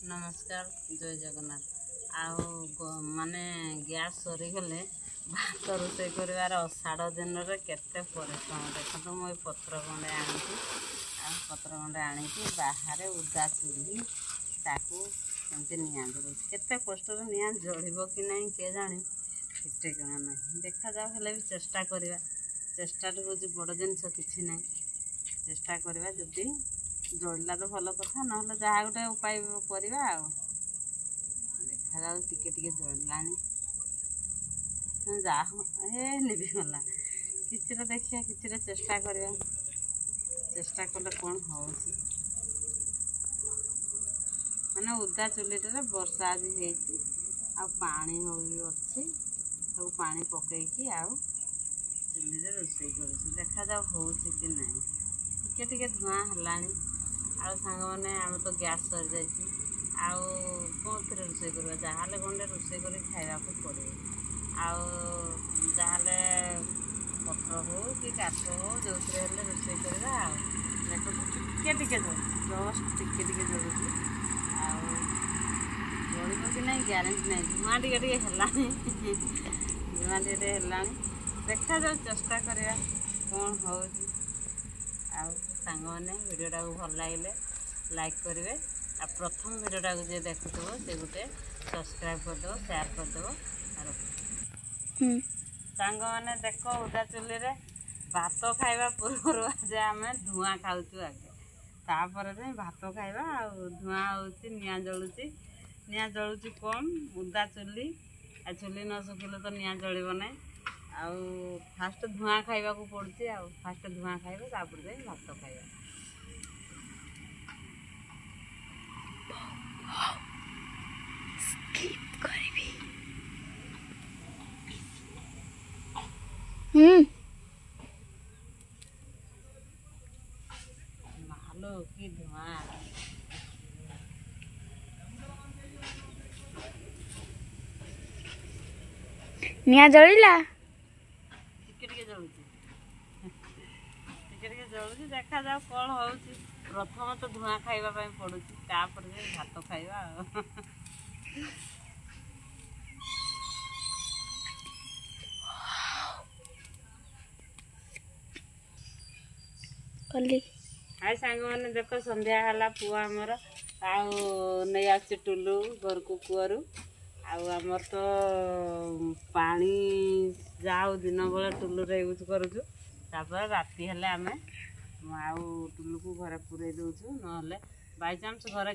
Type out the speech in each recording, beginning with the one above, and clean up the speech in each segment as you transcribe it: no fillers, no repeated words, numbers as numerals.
नमस्कार जय जगन्नाथ माने गैस सरीगले भात रोषे कर अषाढ़ दिन में केते परिश्रम देखो मुझे पत्र खंडे आनी पत्र खंडे आनिकी बाहर उदा चूल्ही ताकू केमती निआ जल केते कष्ट निआ जल कि ना किए जानी ठीक ठिकाना ना देखा जाओ हेल्ले भी चेष्टा करवा चेष्टा हूँ बड़ जिनस कि ना चेष्टा करवा जदि जल्ला तो भल कथा ना जहाँ गोटे उपाय करवा देखा जाऊ टिके टिके जल्ला जा निभी गला कि देखिए कि चेष्टा करवा चेष्टा कले कौन हो मैंने उदा चुलीटे वर्षा आज हो पानी अच्छी सब पानी पकईकी चुली रोषे कर देखा जाऊ हो कि ना टिके धूआं है सांग मैंने आम तो गैस सरी जाइए कौन रोषे कर जहाँ गंडे रोषे कर खावा पड़े आले पत्र हो कि काठ हो जो रोषे करवा देखो टिके जस्ट टिके जलूँ जल कि ना ग्यारंटी ना धूआं टे धूआं टे देखा जाओ चेष्टा करवा कौन हो सांग मैंने वीडियोटा को भल लगे लाइक करेंगे आ प्रथम वीडियोटा को जे देखुव से गोटे सब्सक्राइब करदेव शेयर करदेव सांग मैंने देख उदा चुली भात खाइबा पूर्व आज आम धूआं खाऊँ आगे तापर भात खाइबा धूआं हो निआ जलुची कम उदा चुली चुली न सुखिले तो निआ जलिब ना फास्ट धूआं खाइबा को पड़ुची फास्ट धूआं खाइबा तापर जाई भात खाइबा स्किप करबी मालो की धूआं निया जलिला टिके जलुची देखा जाओ कौन हो प्रथम तो धूआं खाइबा पड़ुची तापर भात खाइबा हाय सांग मैंने देख संध्या है पुआ आमर नहीं आस टुलू घर को कुआरू आमर तो पानी जाऊ दिन बेला टुलू यूज करुचु तापर राति हेले आमे टुलू को घरे पूरे दौचु ना बाई चान्स घर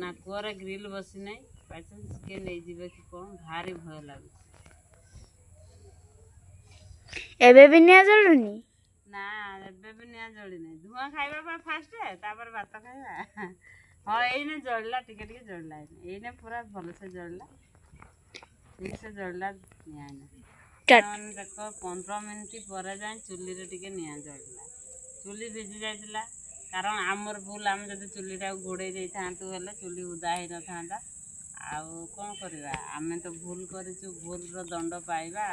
ना कुआरे ग्रिल बसी ना बाई चान्स किए नहीं जीवे कि कौन भारी भय लगुच एबे भी निया जलुनी ना एबे भी निया जली नहीं धुआं खाइबा फास्ट तापर भात खाइबा हाँ ये जलला टिके जलला ये पूरा भल से जलला ठीक से जलला निया देख 15 मिनिट पर जाए चुली रे निया जलला चुली भिजी जाइला कारण आमर भूल आम जब चुलीटा घोड़े दे था चुली उदा हो ना कौन करवा आम तो भूल कर भूल दंड पाइबा